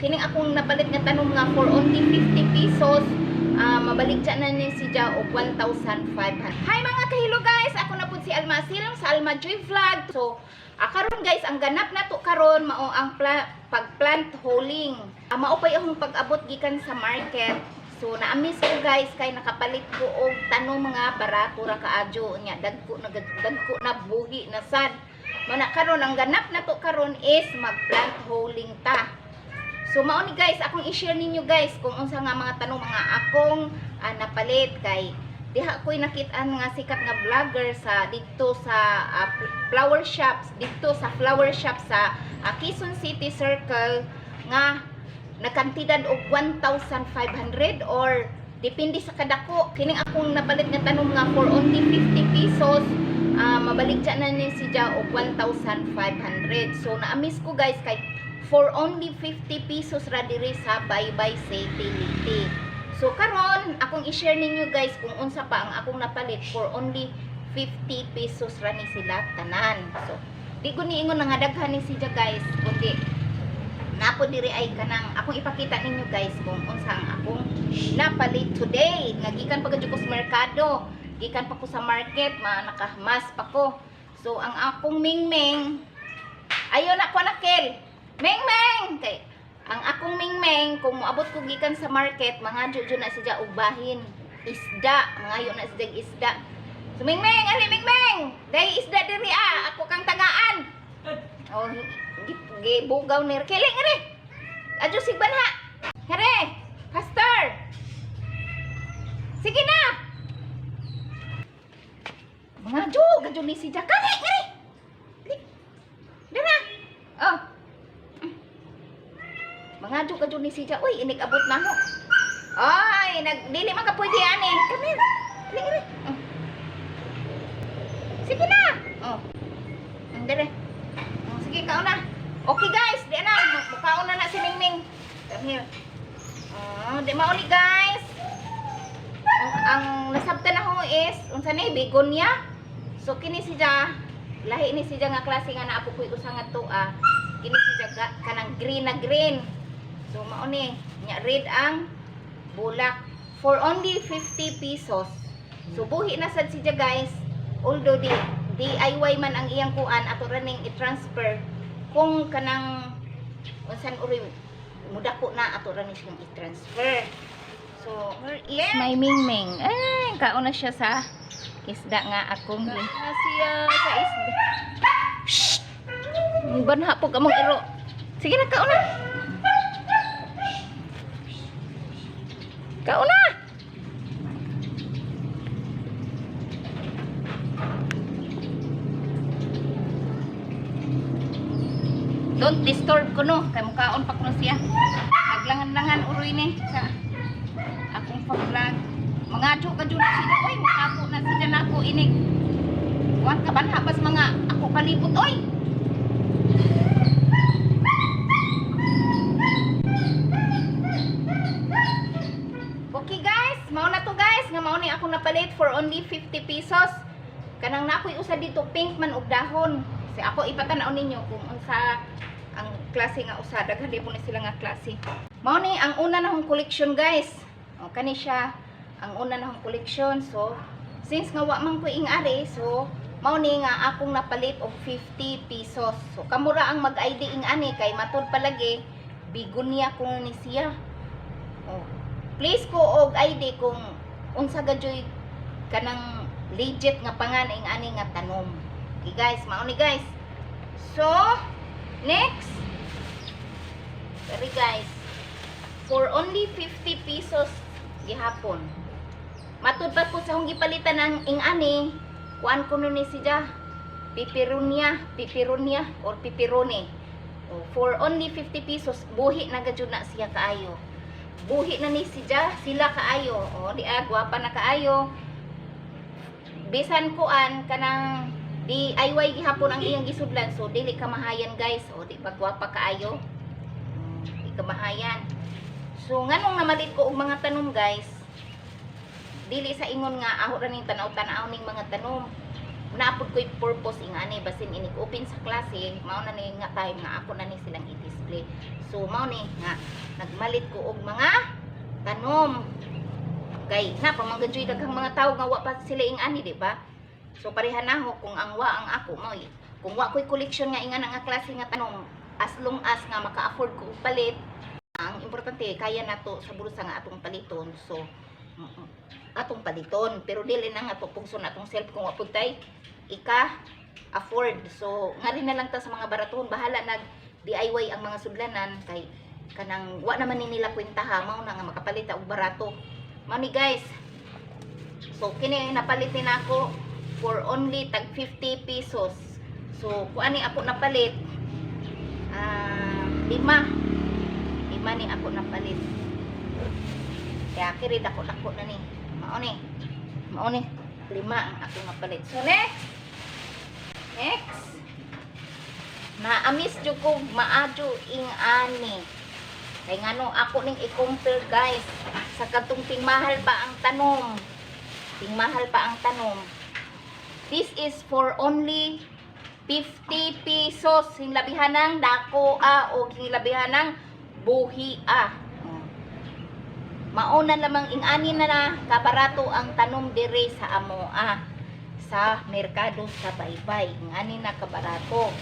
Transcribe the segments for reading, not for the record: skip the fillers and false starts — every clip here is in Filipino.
kining akong napalit nga tanom nga for only 50 pesos. Mabalik dyan na ni si Ja og 1,500. Hi mga kahilo guys, ako na po si Alma Silang sa Alma Joy Vlog. So, karon guys, ang ganap na to karon mao ang pag-plant holing. Mao pa yung pag-abot gikan sa market. So, na-miss ko guys kay nakapalit ko og tanong mga barato ra kaadyo nya dagko na buhi na sad. Mana karon ang ganap na to karon is mag-plant holing ta. So mao ni guys, akong i-share ninyo guys kung unsa nga mga tanong mga akong napalit kay diha ko'y nakit-an nga sikat nga vlogger sa dito sa flower shops, sa Quezon City Circle nga nakantidad og 1,500 or depende sa kadako. Kining akong napalit nga tanong nga for only 50 pesos, mabalik dyan na ni si Ja og 1,500. So na-miss ko guys kay for only 50 pesos ra diri sa Baybay City, Liti. So karon akong i-share ninyo guys kung unsa pa ang akong napalit for only 50 pesos ra ni sila tanan. So di ko niingon nga daghan ni si Ja guys, kundi napo diri ay kanang akong ipakita ninyo guys kung unsa ang akong napalit today. Nagikan pa gud ko sa merkado, gikan pa ko sa market, nakamas pa ko. So ang akong mingming ayo na ko nakel Meng! Kay ang akong Meng, kung moabot ko gikan sa market, mga jojo na siya ubahin. Isda, mga yun na siya isda. So Meng, ali Meng! Dahil isda diri ako kang tagaan. Oh, gibugaw ni Kiling ri. Adyo sigban ha. Kare, faster. Sige na. Mga jojo ni siya. Kare. Dira. Oh. Mga ka dyan ni Sija. Uy, inig-abot na ho. Ay, dili man ka pwede ani. Come here. Dili. Oh. Sige na. Oh. Dire. Oh, sige, kao na. Okay guys, di na. Mukaon na si Mingming. Come here. Oh, di mauli guys. Ang nasabta na ho is, unsa ni begonia. So kini Sija, lahi ni Sija nga klase nga naapo koy usa nga tuwa. Kini Sija kanang green na green. So mao ni nya red ang bulak for only 50 pesos. So buhi na sad siya guys. Although DIY man ang iyang kuan ato ra ning i-transfer kung kanang unsan uri mudako na ato ra ning i-transfer. So yes, may Mingming. Ay, kaon na siya sa isda nga akong na siya sa isda. Shh. Banha po kamong iro. Sige na kaon na. Kau na! Don't disturb ko no. Kaya mukhaon pa ko na siya. Naglangan-langan uroy ni sa akong pag-vlog. Mga joke ka dyan siya. Uy, mukha po na siya na ako inig. Huwag ka banha bas mga ako palipot. Uy! Okay guys, mao na to guys, nga mao ni ako napalit for only 50 pesos. Kanang nakoy usa dito pink man og dahon. Kasi ako ipatanaw ninyo kung unsa ang klase nga usa, daghan di po ni sila nga klase. Mao ni ang una na hong collection guys. O kani siya ang una na hong collection. So since nga wa man ko ing-ari, so mao ni nga akong napalit og 50 pesos. So kamura ang mag-ID ing-ani kay matud palagi bigunya ko ni siya. Oh. Please ko og ID kung unsa gadyoy kanang legit nga pangalan ing ani nga tanom. Okay guys, mao ni guys. So, next. Sorry guys. For only 50 pesos gihapon. Matud pa po sa akong gipalitan ng ing ani, kuan kuno ni siya. Pipironia or pipirone. Oh, for only 50 pesos buhi na gadyo na siya kaayo. Buhi na ni sila kaayo. O, gwapa na kaayo. Bisan kuan kanang DIY gihapon ang iyang gisudlan. So, dili kamahayan guys. O, di ba gwapa kaayo? Di kamahayan. So, nganong namalit ko og mga tanom guys. Dili sa ingon nga aho ra ning tanaw-tanaw ning mga tanom. naapod ko'y purpose ingani basin inig open sa klase mao na ni nga time nga ako na ni silang i-display. So mao ni nga nagmalit ko og mga tanom kay na pamanggajoy daghang mga tao nga wa pa sila ingani, di ba? So pareha na ho kung ang wa ang ako mao kung wa ko'y collection nga ingana nga klase nga tanom, as long as nga maka-afford ko og palit, ang importante kaya nato sa bulsa nga atong paliton. So atong paliton pero dili na nga pupugson atong self kung wa pud tay ika-afford. So nga rin na lang ta sa mga baraton, bahala nag DIY ang mga sudlanan kay kanang wa naman ni nila kwentaha mao na nga makapalit og barato. Mao ni guys. So kini napalit ni nako for only tag 50 pesos. So kung ani ako napalit lima ni ako napalit. Kaya kiri dako na ni. Mao ni 5 ang ako napalit. So next naamis jud ko maadyo ing ani kay ngano ako ning i-compare guys sa kadtong tingmahal pa ang tanom. This is for only 50 pesos hinglabihan ng dako o hinglabihan ng buhi mauna lamang ing ani na kabarato ang tanom dire sa amo sa merkado sa baybay. Ngani na kabarato.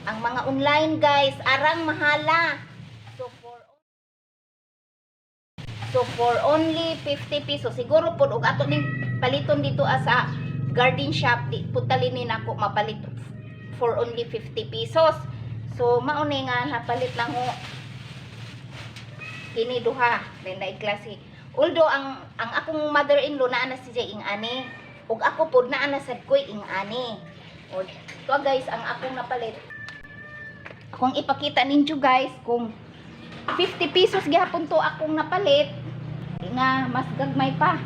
Ang mga online guys, arang mahala. So for only 50 pesos, siguro po og ato ning paliton dito sa garden shop, di putalinin ako mapalit for only 50 pesos. So mao ni nga napalit lang ho kini duha, dai klase. Although ang akong mother-in-law naa na si ing ani. Ug ako pod naa na sad koy ing ani. O to guys ang akong napalit. Akong ipakita ninyo guys kung 50 pesos gihapon to akong napalit nga mas gagmay pa.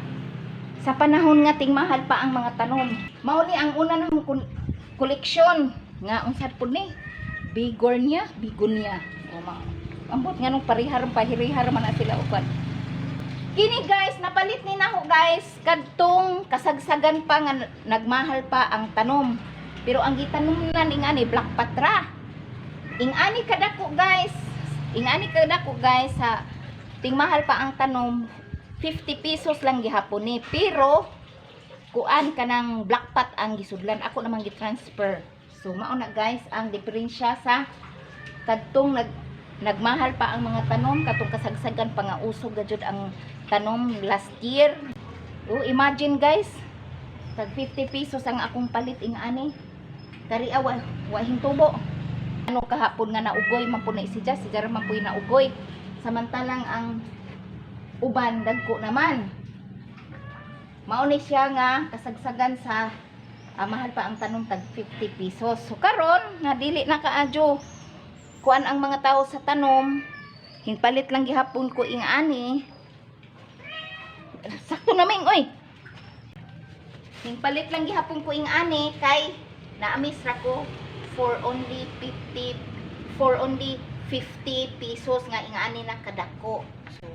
Sa panahon nga ting mahal pa ang mga tanom. Mao ni ang una nang koleksyon nga unsad pod ni bigonia. O ambot nga nung parihar man na sila upat. Kini guys, napalit ni nako guys, kadtong kasagsagan pa nga nagmahal pa ang tanom. Pero ang gitanom na ingani black patra. Ingani kadako guys sa tingmahal pa ang tanom, 50 pesos lang gihapon ni. Pero kuan kanang black pat ang gisudlan, ako namang gi-transfer. So mao na guys ang diferensya sa kadtong nagmahal pa ang mga tanom, katong kasagsagan pa nga usog gajud ang tanom last year. Imagine guys, tag 50 pesos ang akong palit ing ani. Kari wa hintubo. Ano kahapon nga naugoy man po na si Jar man po naugoy. Samantalang ang uban dagko naman. Mao ni siya nga kasagsagan sa mahal pa ang tanom tag 50 pesos. So karon nga dili na kaadyo kuan ang mga tao sa tanom, hinpalit lang gihapon ko ing ani. Sakto naming oy. Hinpalit lang gihapon ko ing ani kay naamis ra ko for only 50 pesos nga ing ani na kadako. So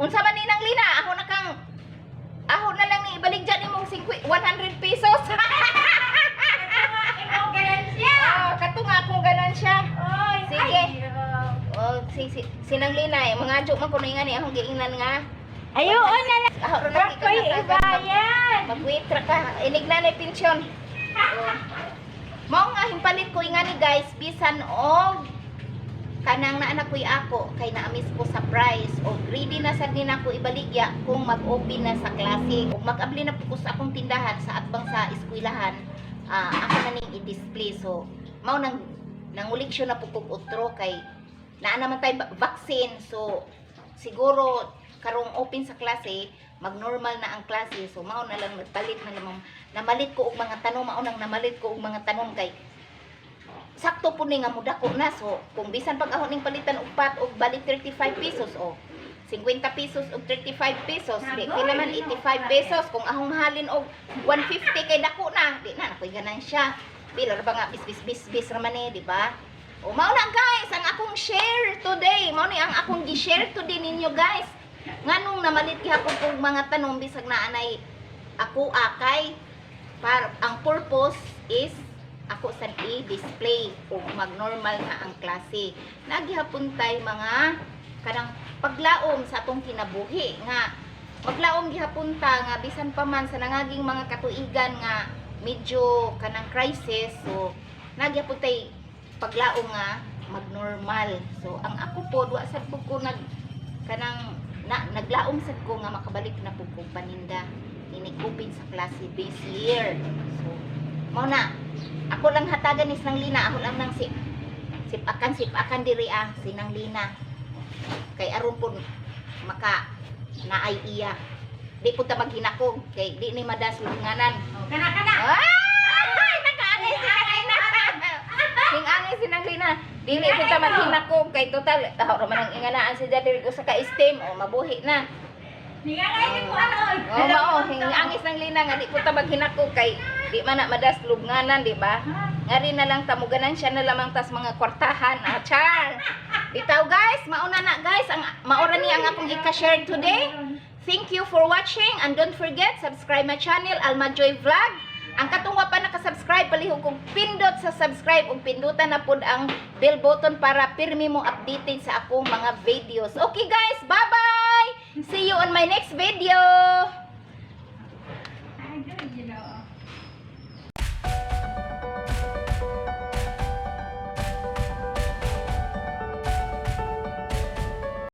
unsa man ni nang lina, ako na lang ni ibaligyan nimong 100 pesos. Kato nga akong ganansya. Sige. Sinang linay, mga joke man ko na nga akong giingnan nga. Ayo, na lang. Ako ron na Koy ibayan. Mag-wait ra ka. Inig na na pensyon. Mao nga himpalit ko ingani guys, bisan og kanang naanak ko'y ako kay naamis ko sa price o ready na sad din ako ibaligya kung mag-open na sa klase o mag-abli na po sa akong tindahan sa atbang sa eskwelahan. Ako na ning i-display. So mao nang nanguliksyon na po kog utro kay naa naman tay vaccine. So siguro karong open sa klase mag-normal na ang klase. So mao na lang nagpalit na lamang namalit ko og mga tanom. Mao nang namalit ko og mga tanom kay sakto po ni nga mudako na. So kung bisan pag ako ning palitan og pat og balik 35 pesos o 50 pesos og 35 pesos, di naman 85 pesos. Kung akong mahalin og 150 kay dako na, di na ako'y ganansya. Bila ra ba nga bis raman di ba? O mao na guys ang akong share today. Mao ni ang akong gi-share today ninyo guys. Nganong namalit gihapon og mga tanom bisag naanay ako akay ang purpose is ako sa i-display o mag-normal na ang klase. Nagihapon tay mga kanang paglaom sa atong kinabuhi nga maglaom gihapon ta nga bisan pa man sa nangaging mga katuigan nga medyo kanang crisis, so nagyapon tay paglaom nga magnormal. So ang ako po duwa sad pud ko naglaom sad ko nga makabalik na pud ko paninda inig-open sa klase this year. So mao na ako lang hatagan is nang lina, ako lang nang sipakan diri sinang lina kay aron pud maka naay iya di pud ta maghinakog kay di ni madaslunganan. Kana. Ay, nakaanay sinang lina. Dili pud ta maghinakog kay total taho man ang inganaan si diri usa ka stem o mabuhi na. Ningangay ko ano. Mao hingangis ng lina nga di pud ta maghinakog kay di man na madaslunganan, di ba? Ngari na lang tamuganan siya na lamang tas mga kwartahan. Char. Bitaw guys, mauna na guys ang maura ni ang akong i-share today. Thank you for watching and don't forget subscribe my channel Alma Joy Vlog. Ang katungwa pa naka-subscribe palihog kong pindot sa subscribe ug pindutan na pud ang bell button para pirmi mo updated sa akong mga videos. Okay guys, bye-bye. See you on my next video.